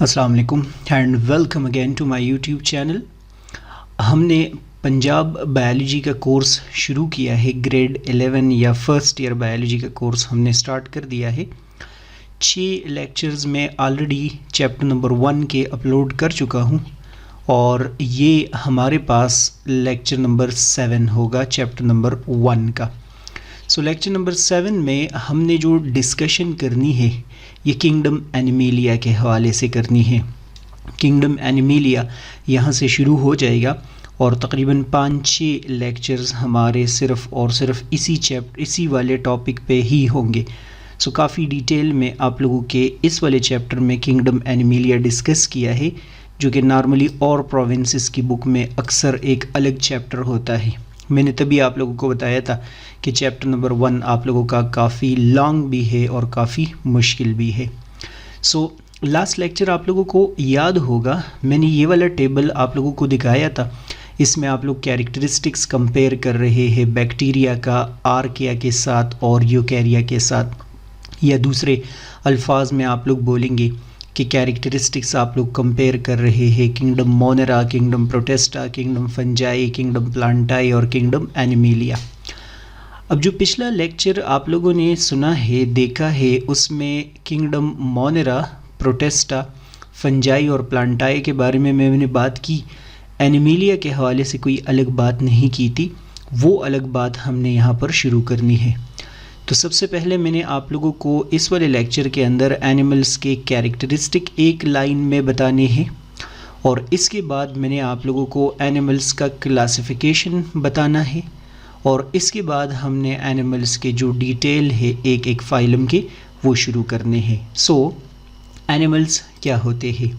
अस्सलाम वालेकुम and welcome again to my YouTube channel. हमने पंजाब बायोलॉजी का कोर्स शुरू किया है। ग्रेड 11 या फर्स्ट ईयर बायोलॉजी का कोर्स हमने स्टार्ट कर दिया है। 6 लेक्चर्स में ऑलरेडी चैप्टर नंबर 1 के अपलोड कर चुका हूँ और ये हमारे पास लेक्चर नंबर 7 होगा चैप्टर नंबर 1 का। सो लेक्चर नंबर 7 में हमने जो डिस्कशन करनी है ये किंगडम एनिमेलिया के हवाले से करनी है। किंगडम एनिमेलिया यहाँ से शुरू हो जाएगा और तकरीबन 5-6 लेक्चर्स हमारे सिर्फ़ और सिर्फ इसी वाले टॉपिक पे ही होंगे। सो काफ़ी डिटेल में आप लोगों के इस वाले चैप्टर में किंगडम एनिमेलिया डिस्कस किया है, जो कि नॉर्मली और प्रोविंसेस की बुक में अक्सर एक अलग चैप्टर होता है। मैंने तभी आप लोगों को बताया था कि चैप्टर नंबर 1 आप लोगों का काफ़ी लॉन्ग भी है और काफ़ी मुश्किल भी है। सो लास्ट लेक्चर आप लोगों को याद होगा, मैंने ये वाला टेबल आप लोगों को दिखाया था। इसमें आप लोग कैरेक्टरिस्टिक्स कंपेयर कर रहे हैं बैक्टीरिया का आर्किया के साथ और यूकैरिया के साथ, या दूसरे अल्फाज में आप लोग बोलेंगे कि कैरेक्टरिस्टिक्स आप लोग कंपेयर कर रहे हैं kingdom Monera, kingdom Protista, kingdom fungi, kingdom प्लांटाई और किंगडम एनिमेलिया। अब जो पिछला लेक्चर आप लोगों ने सुना है, देखा है, उसमें किंगडम मोनेरा, प्रोटेस्टा, फंजाई और प्लांटाई के बारे में मैंने बात की। एनिमेलिया के हवाले से कोई अलग बात नहीं की थी, वो अलग बात हमने यहाँ पर शुरू करनी है। तो सबसे पहले मैंने आप लोगों को इस वाले लेक्चर के अंदर एनिमल्स के कैरेक्टरिस्टिक एक लाइन में बताने हैं और इसके बाद मैंने आप लोगों को एनिमल्स का क्लासिफिकेशन बताना है और इसके बाद हमने एनिमल्स के जो डिटेल है एक एक फाइलम के वो शुरू करने हैं। सो एनिमल्स क्या होते हैं,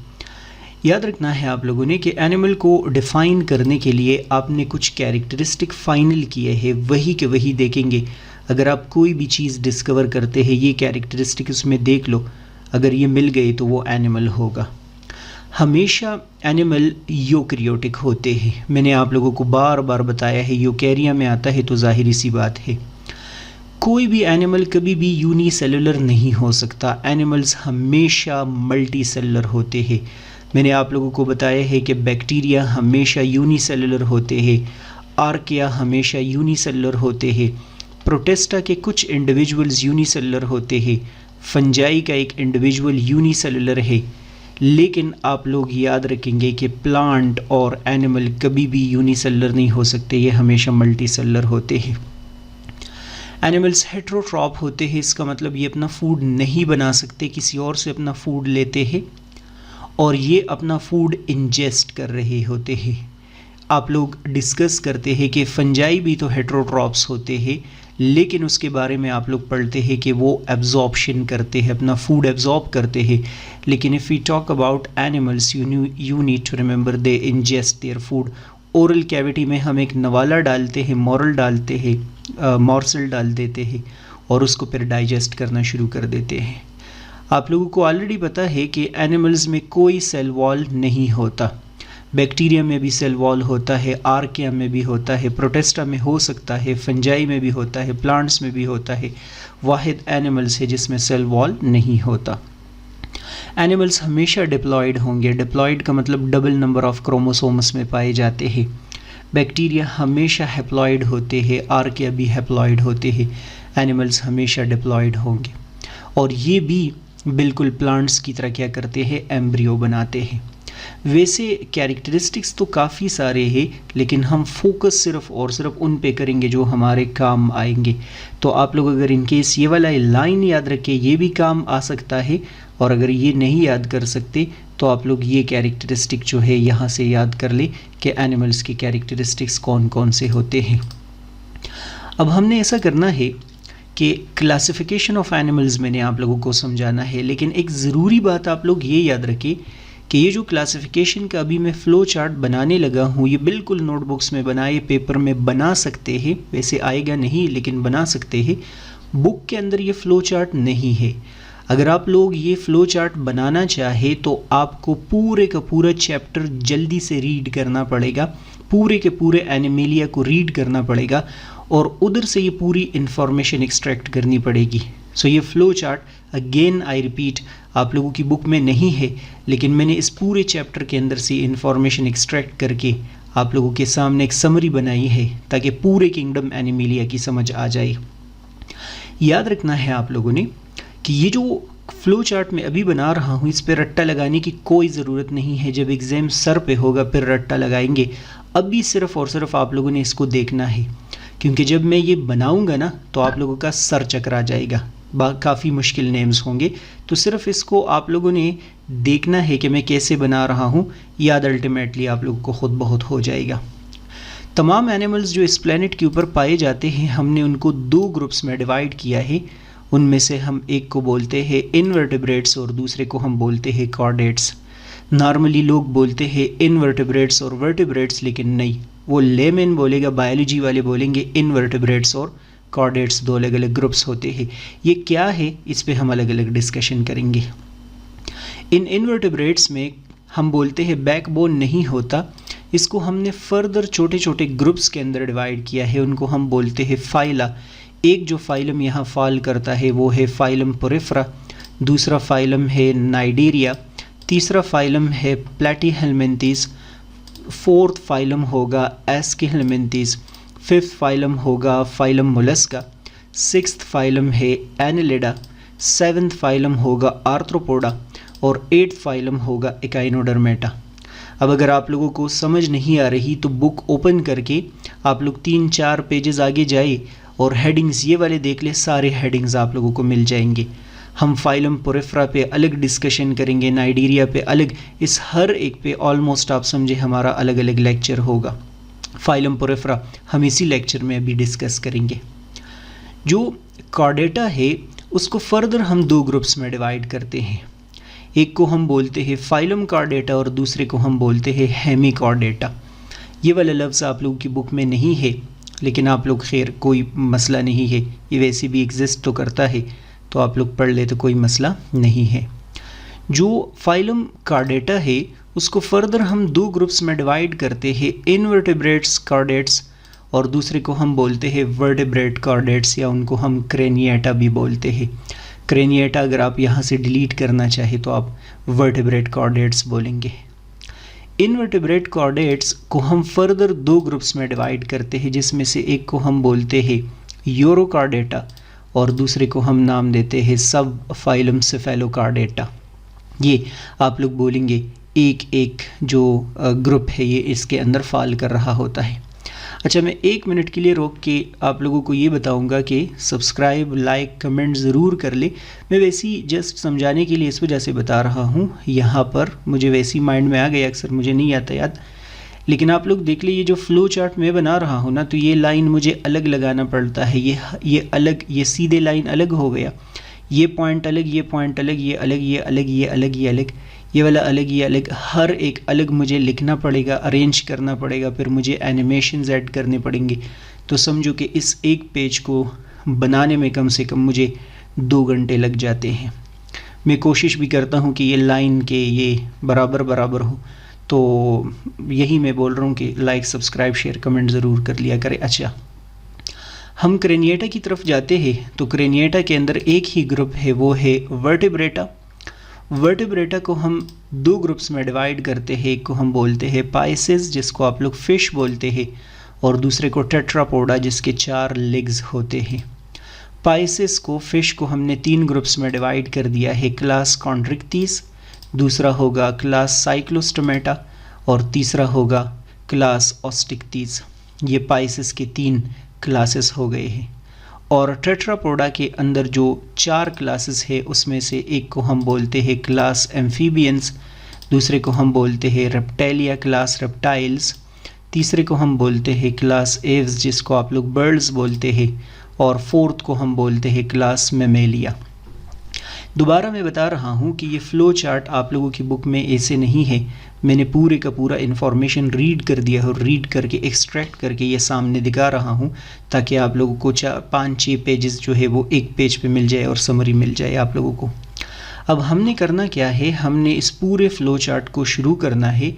याद रखना है आप लोगों ने कि एनिमल को डिफ़ाइन करने के लिए आपने कुछ कैरेक्टरिस्टिक फाइनल किए हैं, वही के वही देखेंगे। अगर आप कोई भी चीज़ डिस्कवर करते हैं, ये कैरेक्टरिस्टिक उसमें देख लो, अगर ये मिल गई तो वो एनिमल होगा। हमेशा एनिमल यूकैरियोटिक होते हैं, मैंने आप लोगों को बार बार बताया है। यूकैरिया में आता है तो जाहिर सी बात है कोई भी एनिमल कभी भी यूनिसेलुलर नहीं हो सकता। एनिमल्स हमेशा मल्टी सेलुलर होते हैं। मैंने आप लोगों को बताया है कि बैक्टीरिया हमेशा यूनिसेलुलर होते हैं, आर्किया हमेशा यूनिसेलुलर होते हैं, प्रोटेस्टा के कुछ इंडिविजुअल्स यूनिसेलुलर होते हैं, फंजाई का एक इंडिविजुअल यूनिसेलुलर है। लेकिन आप लोग याद रखेंगे कि प्लांट और एनिमल कभी भी यूनिसेलुलर नहीं हो सकते, ये हमेशा मल्टी सेलुलर होते हैं। एनिमल्स हेट्रोट्रॉप होते हैं, इसका मतलब ये अपना फूड नहीं बना सकते, किसी और से अपना फूड लेते हैं और ये अपना फूड इंजेस्ट कर रहे होते हैं। आप लोग डिस्कस करते हैं कि फंजाई भी तो हेट्रोट्रॉप्स होते हैं, लेकिन उसके बारे में आप लोग पढ़ते हैं कि वो एब्जॉर्प्शन करते हैं, अपना फूड एब्जॉर्ब करते हैं। लेकिन if we talk about animals, you need to remember they ingest their food. Oral cavity में हम एक नवाला डालते हैं, मॉर्सल डाल देते हैं और उसको फिर डाइजेस्ट करना शुरू कर देते हैं। आप लोगों को ऑलरेडी पता है कि एनिमल्स में कोई सेल वॉल नहीं होता। बैक्टीरिया में भी सेल वॉल होता है, आर्किया में भी होता है, प्रोटेस्टा में हो सकता है, फंजाई में भी होता है, प्लांट्स में भी होता है। वाहिद एनिमल्स है जिसमें सेल वॉल नहीं होता। एनिमल्स हमेशा डिप्लॉयड होंगे। डिप्लॉयड का मतलब डबल नंबर ऑफ क्रोमोसोम्स में पाए जाते हैं। बैक्टीरिया हमेशा हैप्लॉयड होते हैं, आर्किया भी हैप्लॉयड होते हैं। एनिमल्स हमेशा डिप्लॉयड होंगे और ये भी बिल्कुल प्लांट्स की तरह क्या करते हैं, एम्ब्रियो बनाते हैं। वैसे कैरेक्टरिस्टिक्स तो काफ़ी सारे हैं, लेकिन हम फोकस सिर्फ और सिर्फ उन पे करेंगे जो हमारे काम आएंगे। तो आप लोग अगर इनकेस ये वाला लाइन याद रखें, ये भी काम आ सकता है, और अगर ये नहीं याद कर सकते तो आप लोग ये कैरेक्टरिस्टिक जो है यहाँ से याद कर ले कि एनिमल्स के कैरेक्टरिस्टिक्स कौन कौन से होते हैं। अब हमने ऐसा करना है कि क्लासिफिकेशन ऑफ एनिमल्स मैंने आप लोगों को समझाना है, लेकिन एक ज़रूरी बात आप लोग ये याद रखें कि ये जो क्लासिफिकेशन का अभी मैं फ़्लो चार्ट बनाने लगा हूँ, ये बिल्कुल नोटबुक्स में बनाए, पेपर में बना सकते हैं। वैसे आएगा नहीं, लेकिन बना सकते हैं। बुक के अंदर ये फ़्लो चार्ट नहीं है। अगर आप लोग ये फ़्लो चार्ट बनाना चाहे तो आपको पूरे का पूरा चैप्टर जल्दी से रीड करना पड़ेगा, पूरे के पूरे एनिमेलिया को रीड करना पड़ेगा और उधर से ये पूरी इंफॉर्मेशन एक्सट्रैक्ट करनी पड़ेगी। सो ये flow chart again I repeat, आप लोगों की बुक में नहीं है, लेकिन मैंने इस पूरे चैप्टर के अंदर से इंफॉर्मेशन एक्सट्रैक्ट करके आप लोगों के सामने एक समरी बनाई है ताकि पूरे किंगडम एनिमिलिया की समझ आ जाए। याद रखना है आप लोगों ने कि ये जो फ्लो चार्ट में अभी बना रहा हूँ, इस पर रट्टा लगाने की कोई ज़रूरत नहीं है। जब एग्ज़ाम सर पे होगा फिर रट्टा लगाएंगे। अभी सिर्फ़ और सिर्फ आप लोगों ने इसको देखना है, क्योंकि जब मैं ये बनाऊंगा ना तो आप लोगों का सर चकरा जाएगा, काफ़ी मुश्किल नेम्स होंगे। तो सिर्फ इसको आप लोगों ने देखना है कि मैं कैसे बना रहा हूँ, याद अल्टीमेटली आप लोगों को खुद बहुत हो जाएगा। तमाम एनिमल्स जो इस प्लेनेट के ऊपर पाए जाते हैं, हमने उनको 2 ग्रुप्स में डिवाइड किया है। उनमें से हम एक को बोलते हैं इनवर्टिब्रेट्स और दूसरे को हम बोलते हैं कॉर्डेट्स। नॉर्मली लोग बोलते हैं इनवर्टिब्रेट्स और वर्टिब्रेट्स, लेकिन नहीं, वो लेमैन बोलेगा, बायोलॉजी वाले बोलेंगे इनवर्टिब्रेट्स और कॉर्डेट्स, 2 अलग अलग ग्रुप्स होते हैं। ये क्या है, इस पे हम अलग अलग डिस्कशन करेंगे। इन इनवर्टिब्रेट्स में हम बोलते हैं बैकबोन नहीं होता, इसको हमने फर्दर छोटे छोटे ग्रुप्स के अंदर डिवाइड किया है, उनको हम बोलते हैं फाइला। एक जो फाइलम यहाँ फॉल करता है वो है फाइलम पोरिफेरा, दूसरा फाइलम है नाइडेरिया, तीसरा फाइलम है प्लैटीहेलमिन्थीज, फोर्थ फाइलम होगा एस्कीहेलमिन्थीज, फिफ्थ फाइलम होगा फाइलम मोलस्का, सिक्स्थ फाइलम है एनिलिडा, सेवन्थ फाइलम होगा आर्थ्रोपोडा और 8th फाइलम होगा एकाइनोडर्मेटा। अब अगर आप लोगों को समझ नहीं आ रही तो बुक ओपन करके आप लोग 3-4 पेजेस आगे जाए और हेडिंग्स ये वाले देख ले, सारे हेडिंग्स आप लोगों को मिल जाएंगे। हम फाइलम पोरिफेरा पे अलग डिस्कशन करेंगे, नाइडेरिया पे अलग, इस हर एक पे ऑलमोस्ट आप समझे हमारा अलग अलग लेक्चर होगा। फाइलम पोरिफेरा हम इसी लेक्चर में अभी डिस्कस करेंगे। जो कॉर्डेटा है उसको फर्दर हम 2 ग्रुप्स में डिवाइड करते हैं। एक को हम बोलते हैं फाइलम कॉर्डेटा और दूसरे को हम बोलते हैं हेमी कॉर्डेटा। ये वाला लफ्ज़ आप लोगों की बुक में नहीं है, लेकिन आप लोग खैर कोई मसला नहीं है, ये वैसे भी एग्जिस्ट तो करता है, तो आप लोग पढ़ ले तो कोई मसला नहीं है। जो फाइलम कॉर्डेटा है उसको फर्दर हम 2 ग्रुप्स में डिवाइड करते हैं, इनवर्टिब्रेट्स कॉर्डेट्स और दूसरे को हम बोलते हैं वर्टिब्रेट कॉर्डेट्स, या उनको हम क्रेनिएटा भी बोलते हैं। क्रेनिएटा अगर आप यहाँ से डिलीट करना चाहे तो आप वर्टिब्रेट कॉर्डेट्स बोलेंगे। इनवर्टिब्रेट कॉर्डेट्स को हम फर्दर 2 ग्रुप्स में डिवाइड करते हैं, जिसमें से एक को हम बोलते हैं यूरोकॉर्डेटा और दूसरे को हम नाम देते हैं सब फाइलम सेफेलोकॉर्डेटा। ये आप लोग बोलेंगे एक एक जो ग्रुप है ये इसके अंदर फॉल कर रहा होता है। अच्छा, मैं 1 मिनट के लिए रोक के आप लोगों को ये बताऊंगा कि सब्सक्राइब, लाइक, कमेंट ज़रूर कर ले। मैं वैसे ही जस्ट समझाने के लिए इस वजह से बता रहा हूँ, यहाँ पर मुझे वैसे ही माइंड में आ गया, अक्सर मुझे नहीं आता याद। लेकिन आप लोग देख लीजिए, जो फ्लो चार्ट मैं बना रहा हूँ ना, तो ये लाइन मुझे अलग लगाना पड़ता है। ये अलग, ये सीधे लाइन अलग हो गया, ये पॉइंट अलग, ये पॉइंट अलग, ये अलग, ये अलग, ये अलग, ये अलग, ये वाला अलग, ये अलग, हर एक अलग मुझे लिखना पड़ेगा, अरेंज करना पड़ेगा, फिर मुझे एनिमेशंस ऐड करने पड़ेंगे। तो समझो कि इस एक पेज को बनाने में कम से कम मुझे 2 घंटे लग जाते हैं। मैं कोशिश भी करता हूँ कि ये लाइन के ये बराबर बराबर हो, तो यही मैं बोल रहा हूँ कि लाइक, सब्सक्राइब, शेयर, कमेंट ज़रूर कर लिया करें। अच्छा, हम क्रेनिएटा की तरफ जाते हैं तो क्रेनिएटा के अंदर एक ही ग्रुप है, वो है वर्टिब्रेटा। वर्टिब्रेटा को हम 2 ग्रुप्स में डिवाइड करते हैं, एक को हम बोलते हैं पाइसेस, जिसको आप लोग फिश बोलते हैं, और दूसरे को टेट्रापोडा, जिसके 4 लेग्स होते हैं। पाइसेस को, फिश को हमने 3 ग्रुप्स में डिवाइड कर दिया है, क्लास कॉन्ड्रिक्टीज, दूसरा होगा क्लास साइक्लोस्टोमेटा और तीसरा होगा क्लास ऑस्टिक्टीज। ये पाइसेस के 3 क्लासेस हो गए हैं। और टेट्रापोडा के अंदर जो 4 क्लासेस है उसमें से एक को हम बोलते हैं क्लास एम्फीबियंस, दूसरे को हम बोलते हैं रेप्टाइलिया क्लास रेप्टाइल्स, तीसरे को हम बोलते हैं क्लास एव्स, जिसको आप लोग बर्ड्स बोलते हैं, और 4th को हम बोलते हैं क्लास मेमेलिया। दोबारा मैं बता रहा हूँ कि ये फ़्लो चार्ट आप लोगों की बुक में ऐसे नहीं है, मैंने पूरे का पूरा इन्फॉर्मेशन रीड कर दिया है और रीड करके एक्सट्रैक्ट करके ये सामने दिखा रहा हूँ, ताकि आप लोगों को 5-6 पेजेस जो है वो एक पेज पे मिल जाए और समरी मिल जाए आप लोगों को। अब हमने करना क्या है, हमने इस पूरे फ़्लो चार्ट को शुरू करना है।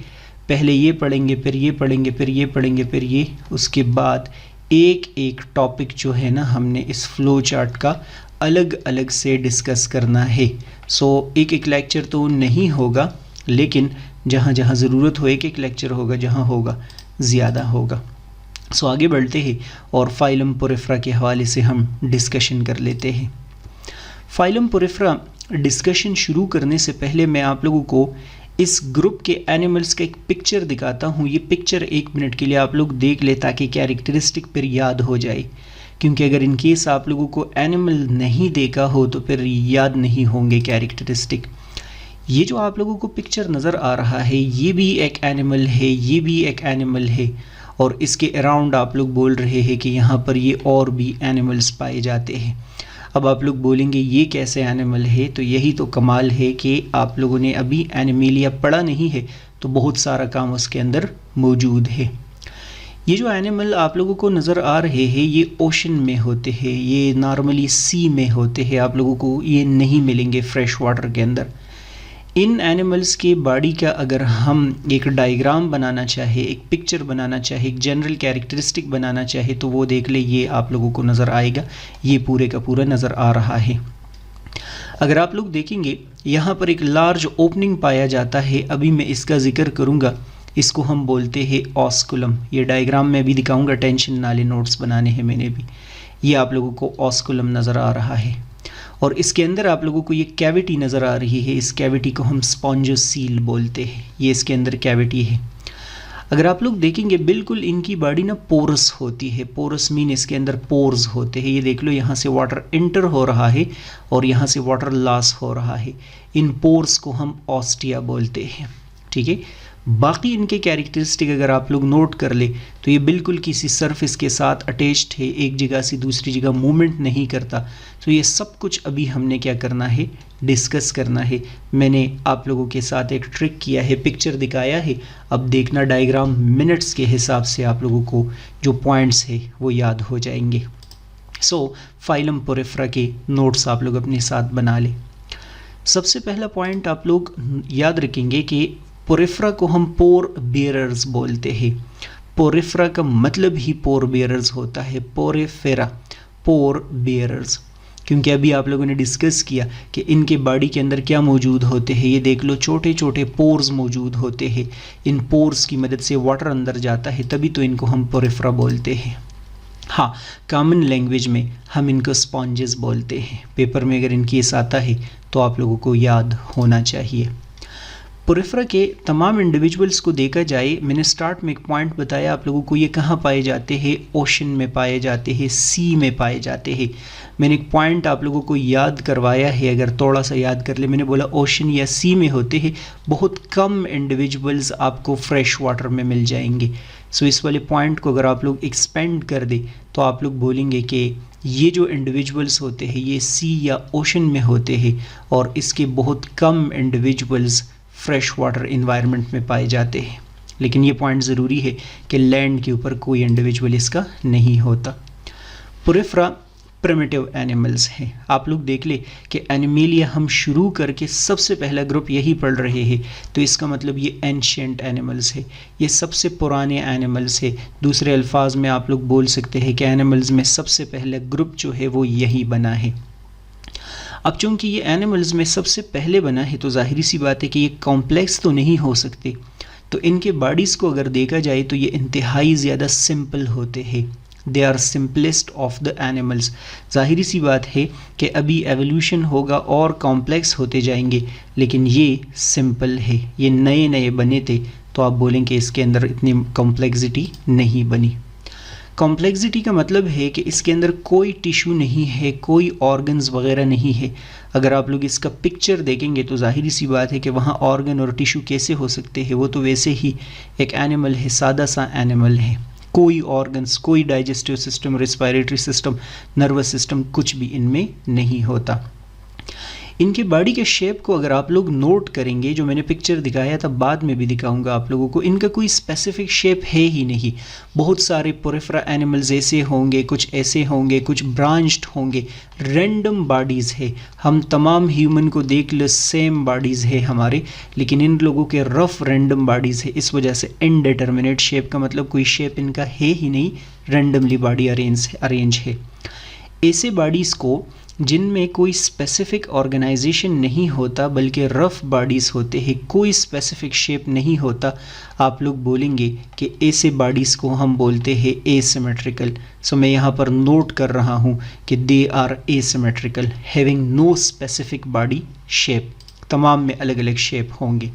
पहले ये पढ़ेंगे, फिर ये पढ़ेंगे, फिर ये पढ़ेंगे, फिर ये, उसके बाद एक एक टॉपिक जो है ना हमने इस फ़्लो चार्ट का अलग अलग से डिस्कस करना है। सो एक एक लेक्चर तो नहीं होगा, लेकिन जहाँ जहाँ ज़रूरत हो एक एक लेक्चर होगा, जहाँ होगा ज़्यादा होगा। सो आगे बढ़ते हैं और फाइलम पोरिफेरा के हवाले से हम डिस्कशन कर लेते हैं। फाइलम पोरिफेरा डिस्कशन शुरू करने से पहले मैं आप लोगों को इस ग्रुप के एनिमल्स का एक पिक्चर दिखाता हूँ। ये पिक्चर 1 मिनट के लिए आप लोग देख ले ताकि कैरेक्टरिस्टिक फिर याद हो जाए, क्योंकि अगर इन केस आप लोगों को एनिमल नहीं देखा हो तो फिर याद नहीं होंगे कैरेक्टरिस्टिक। ये जो आप लोगों को पिक्चर नज़र आ रहा है ये भी एक एनिमल है, ये भी एक एनिमल है, और इसके अराउंड आप लोग बोल रहे हैं कि यहाँ पर ये और भी एनिमल्स पाए जाते हैं। अब आप लोग बोलेंगे ये कैसे एनिमल है, तो यही तो कमाल है कि आप लोगों ने अभी एनिमेलिया पढ़ा नहीं है, तो बहुत सारा काम उसके अंदर मौजूद है। ये जो एनिमल आप लोगों को नज़र आ रहे हैं ये ओशन में होते हैं, ये नॉर्मली सी में होते हैं, आप लोगों को ये नहीं मिलेंगे फ्रेश वाटर के अंदर। इन एनिमल्स के बॉडी का अगर हम एक डायग्राम बनाना चाहे, एक पिक्चर बनाना चाहे, एक जनरल कैरेक्टरिस्टिक बनाना चाहे, तो वो देख ले, ये आप लोगों को नज़र आएगा, ये पूरे का पूरा नज़र आ रहा है। अगर आप लोग देखेंगे यहाँ पर एक लार्ज ओपनिंग पाया जाता है, अभी मैं इसका जिक्र करूँगा, इसको हम बोलते हैं ऑस्कुलम। ये डायग्राम में भी दिखाऊंगा, टेंशन ना ले, नोट्स बनाने हैं मैंने भी। ये आप लोगों को ऑस्कुलम नज़र आ रहा है और इसके अंदर आप लोगों को ये कैविटी नज़र आ रही है, इस कैविटी को हम स्पॉन्जोसील बोलते हैं, ये इसके अंदर कैविटी है। अगर आप लोग देखेंगे बिल्कुल इनकी बॉडी ना पोरस होती है, पोरस मीन इसके अंदर पोर्स होते हैं। ये देख लो, यहाँ से वाटर इंटर हो रहा है और यहाँ से वाटर लॉस हो रहा है, इन पोर्स को हम ऑस्टिया बोलते हैं, ठीक है। बाकी इनके कैरेक्टरिस्टिक अगर आप लोग नोट कर ले तो ये बिल्कुल किसी सरफेस के साथ अटैच्ड है, एक जगह से दूसरी जगह मूवमेंट नहीं करता। तो ये सब कुछ अभी हमने क्या करना है, डिस्कस करना है। मैंने आप लोगों के साथ एक ट्रिक किया है, पिक्चर दिखाया है, अब देखना डायग्राम मिनट्स के हिसाब से आप लोगों को जो पॉइंट्स है वो याद हो जाएंगे। सो फाइलम पोरिफेरा के नोट्स आप लोग अपने साथ बना ले। सबसे पहला पॉइंट आप लोग याद रखेंगे कि पोरिफेरा को हम पोर बेयरर्स बोलते हैं। पोरिफेरा का मतलब ही पोर बेयरर्स होता है, पोरिफेरा पोर बेयरर्स, क्योंकि अभी आप लोगों ने डिस्कस किया कि इनके बॉडी के अंदर क्या मौजूद होते हैं। ये देख लो, छोटे छोटे पोर्स मौजूद होते हैं, इन पोर्स की मदद से वाटर अंदर जाता है, तभी तो इनको हम पोरिफेरा बोलते हैं। हाँ, कॉमन लैंग्वेज में हम इनको स्पॉन्जेस बोलते हैं। पेपर में अगर इन केस आता है तो आप लोगों को याद होना चाहिए। पोरिफेरा के तमाम इंडिविजुअल्स को देखा जाए, मैंने स्टार्ट में एक पॉइंट बताया आप लोगों को, ये कहाँ पाए जाते हैं, ओशन में पाए जाते हैं, सी में पाए जाते हैं। मैंने एक पॉइंट आप लोगों को याद करवाया है, अगर थोड़ा सा याद कर ले, मैंने बोला ओशन या सी में होते हैं, बहुत कम इंडिविजुअल्स आपको फ्रेश वाटर में मिल जाएंगे। सो इस वाले पॉइंट को अगर आप लोग एक्सपेंड कर दे तो आप लोग बोलेंगे कि ये जो इंडिविजुअल्स होते हैं ये सी या ओशन में होते हैं और इसके बहुत कम इंडिविजुअल्स फ्रेश वाटर इन्वायरमेंट में पाए जाते हैं। लेकिन ये पॉइंट ज़रूरी है कि लैंड के ऊपर कोई इंडिविजुअल इसका नहीं होता। पोरिफेरा प्रिमिटिव एनिमल्स हैं। आप लोग देख ले कि एनिमेलिया हम शुरू करके सबसे पहला ग्रुप यही पढ़ रहे हैं, तो इसका मतलब ये एंशिएंट एनिमल्स है, ये सबसे पुराने एनिमल्स है। दूसरे अल्फाज में आप लोग बोल सकते हैं कि एनिमल्स में सबसे पहला ग्रुप जो है वो यही बना है। अब चूंकि ये एनिमल्स में सबसे पहले बना है तो जाहिर सी बात है कि ये कॉम्प्लेक्स तो नहीं हो सकते, तो इनके बॉडीज़ को अगर देखा जाए तो ये इंतहाई ज़्यादा सिंपल होते हैं। They are simplest of the animals. जाहिर सी बात है कि अभी एवोल्यूशन होगा और कॉम्प्लेक्स होते जाएंगे, लेकिन ये सिंपल है, ये नए नए बने थे तो आप बोलेंगे इसके अंदर इतनी कॉम्प्लेक्सिटी नहीं बनी। कॉम्प्लेक्सिटी का मतलब है कि इसके अंदर कोई टिश्यू नहीं है, कोई ऑर्गन्स वगैरह नहीं है। अगर आप लोग इसका पिक्चर देखेंगे तो जाहिर सी बात है कि वहाँ ऑर्गन और टिश्यू कैसे हो सकते हैं, वो तो वैसे ही एक एनिमल है, सादा सा एनिमल है, कोई ऑर्गन्स, कोई digestive system, respiratory system, nervous system कुछ भी इनमें नहीं होता। इनके बॉडी के शेप को अगर आप लोग नोट करेंगे, जो मैंने पिक्चर दिखाया था बाद में भी दिखाऊंगा आप लोगों को, इनका कोई स्पेसिफिक शेप है ही नहीं। बहुत सारे पोरिफेरा एनिमल्स ऐसे होंगे, कुछ ऐसे होंगे, कुछ ब्रांच्ड होंगे, रैंडम बॉडीज़ है। हम तमाम ह्यूमन को देख लो सेम बॉडीज़ है हमारे, लेकिन इन लोगों के रफ रैंडम बॉडीज़ है, इस वजह से इनडिटर्मिनेट शेप का मतलब कोई शेप इनका है ही नहीं, रैंडमली बॉडी अरेंज है। ऐसे बॉडीज़ को जिनमें कोई स्पेसिफिक ऑर्गेनाइजेशन नहीं होता बल्कि रफ बॉडीज़ होते हैं, कोई स्पेसिफिक शेप नहीं होता, आप लोग बोलेंगे कि ऐसे बॉडीज़ को हम बोलते हैं एसिमेट्रिकल। सो मैं यहाँ पर नोट कर रहा हूँ कि they are asymmetrical, having no specific body shape, तमाम में अलग अलग शेप होंगे।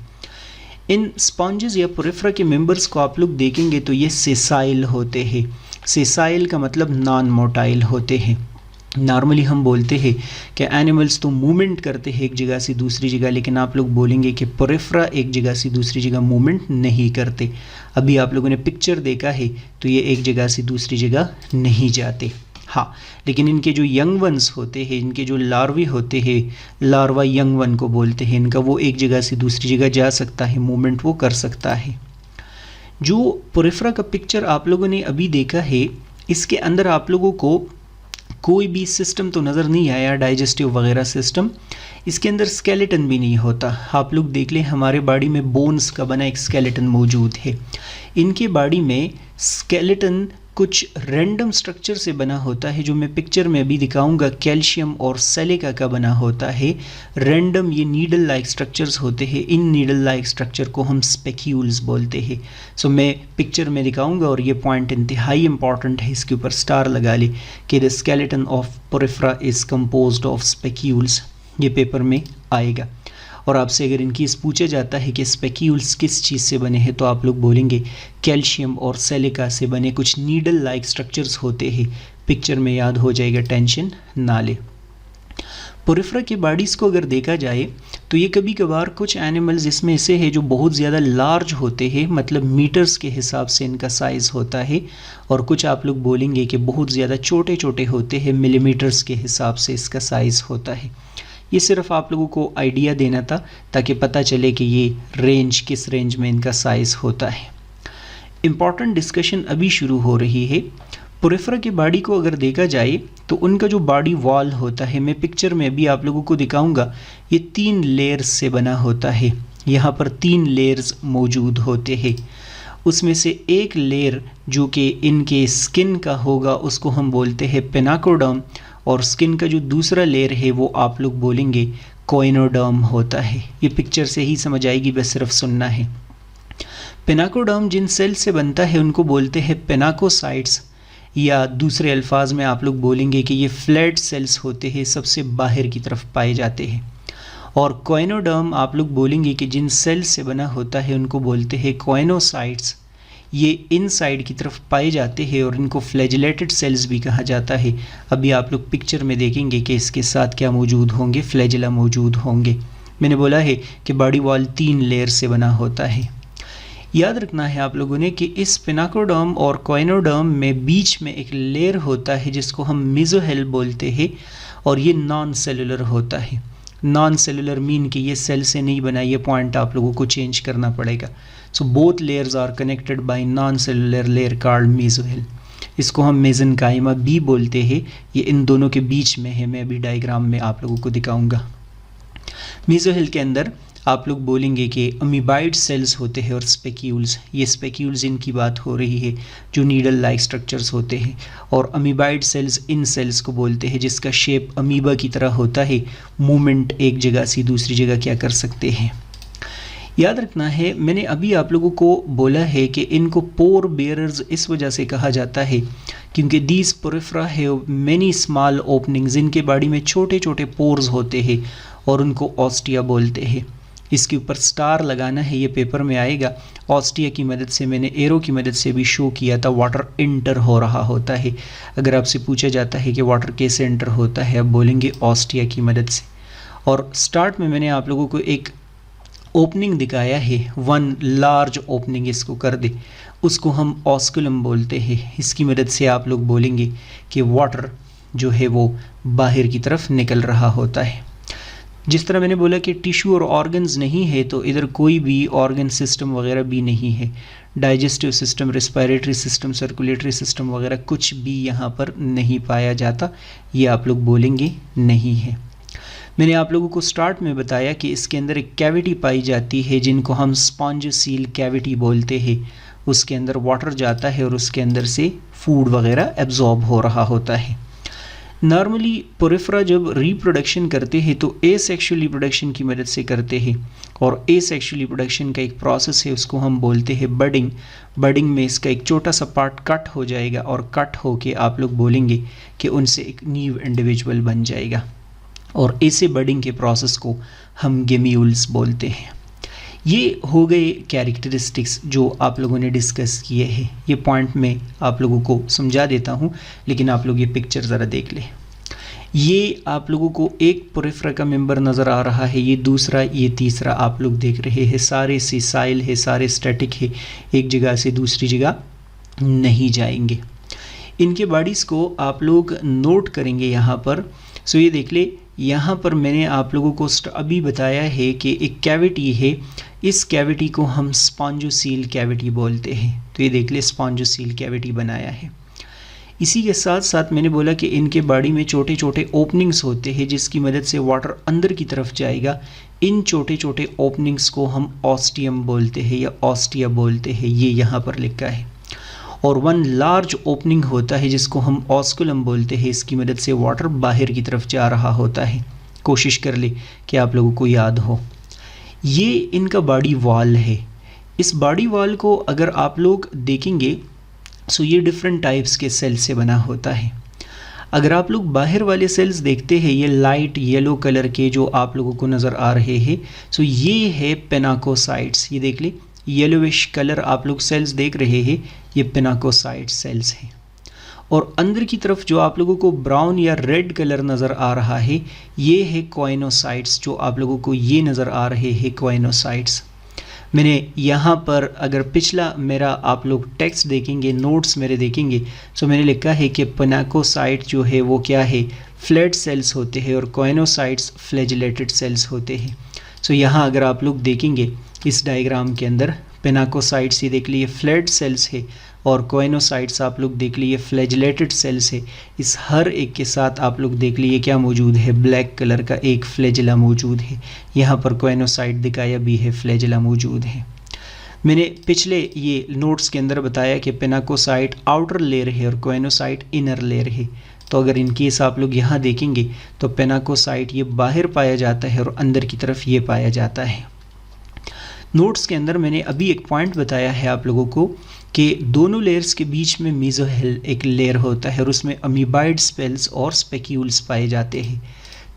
इन स्पॉन्जेस या पोरिफेरा के मेंबर्स को आप लोग देखेंगे तो ये सेसाइल होते हैं। सेसाइल का मतलब नॉन मोटाइल होते हैं। नॉर्मली हम बोलते हैं कि एनिमल्स तो मूवमेंट करते हैं एक जगह से दूसरी जगह, लेकिन आप लोग बोलेंगे कि पोरिफेरा एक जगह से दूसरी जगह मूवमेंट नहीं करते। अभी आप लोगों ने पिक्चर देखा है तो ये एक जगह से दूसरी जगह नहीं जाते। हाँ, लेकिन इनके जो यंग वंस होते हैं, इनके जो लार्वी होते हैं, लार्वा यंग वन को बोलते हैं इनका, वो एक जगह से दूसरी जगह जा सकता है, मूवमेंट वो कर सकता है। जो पोरिफेरा का पिक्चर आप लोगों ने अभी देखा है, इसके अंदर आप लोगों को कोई भी सिस्टम तो नज़र नहीं आया, डाइजेस्टिव वगैरह सिस्टम। इसके अंदर स्केलेटन भी नहीं होता। आप लोग देख लें, हमारे बॉडी में बोन्स का बना एक स्केलेटन मौजूद है। इनके बॉडी में स्केलेटन कुछ रैंडम स्ट्रक्चर से बना होता है, जो मैं पिक्चर में अभी दिखाऊंगा। कैल्शियम और सिलिका का बना होता है। रैंडम ये नीडल लाइक स्ट्रक्चर्स होते हैं। इन नीडल लाइक स्ट्रक्चर को हम स्पेक्यूल्स बोलते हैं। सो मैं पिक्चर में दिखाऊंगा और ये पॉइंट इंतहाई इंपॉर्टेंट है, इसके ऊपर स्टार लगा ले कि the skeleton of porifera is composed of spicules. ये पेपर में आएगा। और आपसे अगर इन केस पूछा जाता है कि स्पेक्यूल्स किस चीज़ से बने हैं, तो आप लोग बोलेंगे कैल्शियम और सिलिका से बने कुछ नीडल लाइक स्ट्रक्चर्स होते हैं। पिक्चर में याद हो जाएगा, टेंशन ना ले। पोरिफेरा की बॉडीज़ को अगर देखा जाए तो ये कभी कभार कुछ एनिमल्स इसमें ऐसे हैं जो बहुत ज़्यादा लार्ज होते हैं, मतलब मीटर्स के हिसाब से इनका साइज़ होता है। और कुछ आप लोग बोलेंगे कि बहुत ज़्यादा छोटे छोटे होते हैं, मिलीमीटर्स के हिसाब से इसका साइज़ होता है। ये सिर्फ आप लोगों को आइडिया देना था ताकि पता चले कि ये रेंज किस रेंज में इनका साइज़ होता है। इम्पॉर्टेंट डिस्कशन अभी शुरू हो रही है। पोरिफेरा की बॉडी को अगर देखा जाए तो उनका जो बॉडी वॉल होता है, मैं पिक्चर में भी आप लोगों को दिखाऊंगा, ये 3 लेयर्स से बना होता है। यहाँ पर 3 लेयर्स मौजूद होते हैं। उसमें से एक लेयर जो कि इनके स्किन का होगा उसको हम बोलते हैं पेनाकोडर्म, और स्किन का जो दूसरा लेयर है वो आप लोग बोलेंगे कोइनोडर्म होता है। ये पिक्चर से ही समझ आएगी, बस सिर्फ सुनना है। पेनाकोडर्म जिन सेल से बनता है उनको बोलते हैं पेनाकोसाइट्स, या दूसरे अल्फाज में आप लोग बोलेंगे कि ये फ्लैट सेल्स होते हैं, सबसे बाहर की तरफ पाए जाते हैं। और कोइनोडर्म आप लोग बोलेंगे कि जिन सेल से बना होता है उनको बोलते हैं कोइनोसाइट्स, ये इनसाइड की तरफ पाए जाते हैं और इनको फ्लैजिलेटेड सेल्स भी कहा जाता है। अभी आप लोग पिक्चर में देखेंगे कि इसके साथ क्या मौजूद होंगे, फ्लैजिला मौजूद होंगे। मैंने बोला है कि बॉडी वॉल 3 लेयर से बना होता है। याद रखना है आप लोगों ने कि इस पेनाकोडर्म और कोइनोडर्म में बीच में एक लेयर होता है जिसको हम मेसोहेल बोलते हैं, और ये नॉन सेलुलर होता है। नॉन सेलुलर मीन कि ये सेल से नहीं बना, ये पॉइंट आप लोगों को चेंज करना पड़ेगा। So both layers are connected by non cellular layer called mesohyl. इसको हम मेसेनकाइमा भी बोलते हैं। ये इन दोनों के बीच में है, मैं अभी डायग्राम में आप लोगों को दिखाऊंगा। मेसोहेल के अंदर आप लोग बोलेंगे कि अमीबाइड सेल्स होते हैं और स्पेक्यूल्स, ये स्पेक्यूल्स इनकी बात हो रही है जो नीडल लाइक स्ट्रक्चर्स होते हैं। और अमीबाइड सेल्स इन सेल्स को बोलते हैं जिसका शेप अमीबा की तरह होता है, मूवमेंट एक जगह से दूसरी जगह क्या कर सकते हैं। याद रखना है, मैंने अभी आप लोगों को बोला है कि इनको पोर बेयरर्स इस वजह से कहा जाता है क्योंकि these Porifera have many small openings, इनके बॉडी में छोटे छोटे पोर्स होते हैं और उनको ऑस्टिया बोलते हैं। इसके ऊपर स्टार लगाना है, ये पेपर में आएगा। ऑस्टिया की मदद से, मैंने एरो की मदद से भी शो किया था, वाटर इंटर हो रहा होता है। अगर आपसे पूछा जाता है कि वाटर कैसे इंटर होता है, आप बोलेंगे ऑस्टिया की मदद से। और स्टार्ट में मैंने आप लोगों को एक ओपनिंग दिखाया है, 1 लार्ज ओपनिंग इसको कर दे, उसको हम ऑस्कुलम बोलते हैं। इसकी मदद से आप लोग बोलेंगे कि वाटर जो है वो बाहर की तरफ निकल रहा होता है। जिस तरह मैंने बोला कि टिश्यू और ऑर्गन्स नहीं है, तो इधर कोई भी ऑर्गन सिस्टम वगैरह भी नहीं है। Digestive system, respiratory system, circulatory system वगैरह कुछ भी यहाँ पर नहीं पाया जाता, ये आप लोग बोलेंगे नहीं है। मैंने आप लोगों को स्टार्ट में बताया कि इसके अंदर एक कैविटी पाई जाती है जिनको हम स्पॉन्ज सील कैविटी बोलते हैं। उसके अंदर वाटर जाता है और उसके अंदर से फूड वगैरह एब्जॉर्ब हो रहा होता है। नॉर्मली पोरिफेरा जब रिप्रोडक्शन करते हैं तो एसेक्सुअल रिप्रोडक्शन की मदद से करते हैं, और एसेक्सुअल रिप्रोडक्शन का एक प्रोसेस है, उसको हम बोलते हैं बडिंग। बडिंग में इसका एक छोटा सा पार्ट कट हो जाएगा और कट होके आप लोग बोलेंगे कि उनसे एक न्यू इंडिविजुअल बन जाएगा, और ऐसे बडिंग के प्रोसेस को हम गेम्यूल्स बोलते हैं। ये हो गए कैरेक्टरिस्टिक्स जो आप लोगों ने डिस्कस किए हैं। ये पॉइंट मैं आप लोगों को समझा देता हूँ, लेकिन आप लोग ये पिक्चर ज़रा देख लें। ये आप लोगों को एक पोरिफेरा का मेंबर नज़र आ रहा है, ये दूसरा, ये तीसरा आप लोग देख रहे हैं। सारे सिसाइल है, सारे स्टैटिक है, एक जगह से दूसरी जगह नहीं जाएंगे। इनके बॉडीज़ को आप लोग नोट करेंगे यहाँ पर। सो ये देख ले, यहाँ पर मैंने आप लोगों को अभी बताया है कि एक कैविटी है, इस कैविटी को हम स्पॉन्जोसील कैविटी बोलते हैं। तो ये देख ले, स्पॉन्जोसील कैविटी बनाया है। इसी के साथ साथ मैंने बोला कि इनके बॉडी में छोटे छोटे ओपनिंग्स होते हैं जिसकी मदद से वाटर अंदर की तरफ जाएगा। इन छोटे छोटे ओपनिंग्स को हम ऑस्टियम बोलते हैं या ऑस्टिया बोलते हैं, ये यहाँ पर लिखा है। और वन लार्ज ओपनिंग होता है जिसको हम ऑस्कुलम बोलते हैं, इसकी मदद से वाटर बाहर की तरफ जा रहा होता है। कोशिश कर ले कि आप लोगों को याद हो। ये इनका बॉडी वॉल है। इस बॉडी वॉल को अगर आप लोग देखेंगे सो ये डिफरेंट टाइप्स के सेल से बना होता है। अगर आप लोग बाहर वाले सेल्स देखते हैं, ये लाइट येलो कलर के जो आप लोगों को नज़र आ रहे हैं, सो ये है पेनाकोसाइट्स। ये देख ले, येलोविश कलर आप लोग सेल्स देख रहे हैं, ये पेनाकोसाइट सेल्स हैं। और अंदर की तरफ जो आप लोगों को ब्राउन या रेड कलर नज़र आ रहा है, ये है कोइनोसाइट्स। जो आप लोगों को ये नज़र आ रहे हैं कोइनोसाइट्स। मैंने यहाँ पर अगर पिछला मेरा आप लोग टेक्स्ट देखेंगे, नोट्स मेरे देखेंगे, सो मैंने लिखा है कि पेनाकोसाइट जो है वो क्या है, फ्लैट सेल्स होते हैं, और कोइनोसाइट्स फ्लैजिलेटेड सेल्स होते हैं। सो यहाँ अगर आप लोग देखेंगे इस डायग्राम के अंदर, पेनाकोसाइट्स ये देख लिए फ्लैट सेल्स है, और कोइनोसाइट्स आप लोग देख लिए फ्लैजिलेटेड सेल्स है। इस हर एक के साथ आप लोग देख लिए क्या मौजूद है, ब्लैक कलर का एक फ्लैजिला मौजूद है। यहाँ पर कोइनोसाइट दिखाया भी है, फ्लैजिला मौजूद है। मैंने पिछले ये नोट्स के अंदर बताया कि पेनाकोसाइट आउटर लेयर है और कोइनोसाइट इनर लेयर है। तो अगर इन केस आप लोग यहाँ देखेंगे तो पेनाकोसाइट ये बाहर पाया जाता है और अंदर की तरफ ये पाया जाता है। नोट्स के अंदर मैंने अभी एक पॉइंट बताया है आप लोगों को कि दोनों लेयर्स के बीच में मेसोहेल एक लेयर होता है और उसमें अमीबाइड स्पेल्स और स्पेक्यूल्स पाए जाते हैं।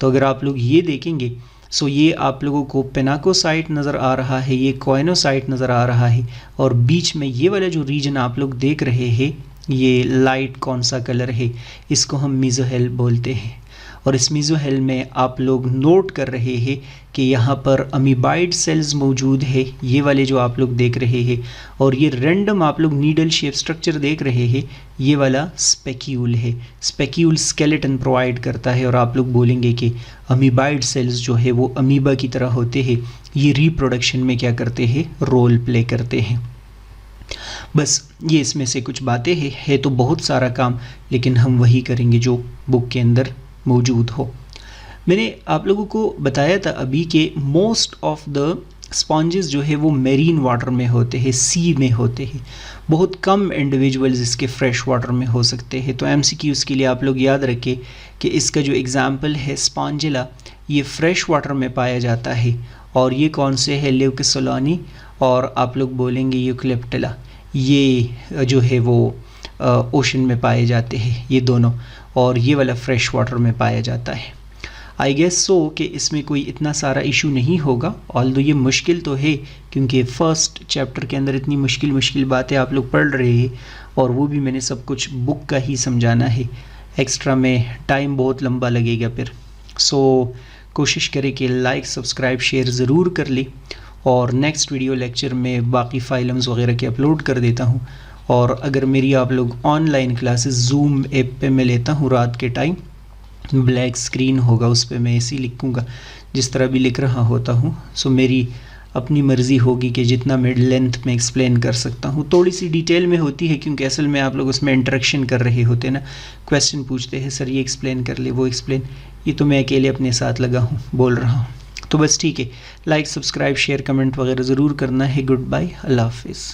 तो अगर आप लोग ये देखेंगे सो ये आप लोगों को पेनाकोसाइट नज़र आ रहा है, ये कोइनोसाइट नज़र आ रहा है, और बीच में ये वाला जो रीजन आप लोग देख रहे हैं, ये लाइट कौन सा कलर है, इसको हम मेसोहेल बोलते हैं। और इस मेसोहेल में आप लोग नोट कर रहे हैं कि यहाँ पर अमीबाइड सेल्स मौजूद है, ये वाले जो आप लोग देख रहे हैं, और ये रैंडम आप लोग नीडल शेप स्ट्रक्चर देख रहे हैं, ये वाला स्पेक्यूल है। स्पेक्यूल स्केलेटन प्रोवाइड करता है, और आप लोग बोलेंगे कि अमीबाइड सेल्स जो है वो अमीबा की तरह होते हैं, ये रिप्रोडक्शन में क्या करते हैं, रोल प्ले करते हैं। बस ये इसमें से कुछ बातें है तो बहुत सारा काम, लेकिन हम वही करेंगे जो बुक के अंदर मौजूद हो। मैंने आप लोगों को बताया था अभी कि मोस्ट ऑफ द स्पॉन्जेस जो है वो मेरीन वाटर में होते हैं, सी में होते हैं। बहुत कम इंडिविजुअल्स इसके फ्रेश वाटर में हो सकते हैं। तो एमसीक्यूज़ के लिए आप लोग याद रखें कि इसका जो एग्जाम्पल है स्पॉन्जिला, ये फ्रेश वाटर में पाया जाता है, और ये कौन से है, ल्यूकोसोलानी, और आप लोग बोलेंगे यूकलिप्टिला, ये जो है वो ओशन में पाए जाते हैं ये दोनों, और ये वाला फ्रेश वाटर में पाया जाता है। आई गेस सो कि इसमें कोई इतना सारा इशू नहीं होगा, ऑल्दो ये मुश्किल तो है क्योंकि फर्स्ट चैप्टर के अंदर इतनी मुश्किल बातें आप लोग पढ़ रहे हैं, और वो भी मैंने सब कुछ बुक का ही समझाना है। एक्स्ट्रा में टाइम बहुत लंबा लगेगा फिर। सो कोशिश करें कि लाइक सब्सक्राइब शेयर ज़रूर कर ले, और नेक्स्ट वीडियो लेक्चर में बाकी फाइलम्स वगैरह के अपलोड कर देता हूँ। और अगर मेरी आप लोग ऑनलाइन क्लासेस जूम ऐप पे मैं लेता हूँ रात के टाइम, ब्लैक स्क्रीन होगा, उस पर मैं ऐसे ही लिखूँगा जिस तरह भी लिख रहा होता हूँ। सो मेरी अपनी मर्ज़ी होगी कि जितना मैं लेंथ में एक्सप्लेन कर सकता हूँ। थोड़ी सी डिटेल में होती है क्योंकि असल में आप लोग उसमें इंटरेक्शन कर रहे होते हैं ना, क्वेश्चन पूछते हैं, सर ये एक्सप्लेन कर ले, वो एक्सप्लेन, ये तो मैं अकेले अपने साथ लगा हूँ बोल रहा हूँ। तो बस ठीक है, लाइक सब्सक्राइब शेयर कमेंट वगैरह ज़रूर करना है। गुड बाय, अल्लाह हाफिज़।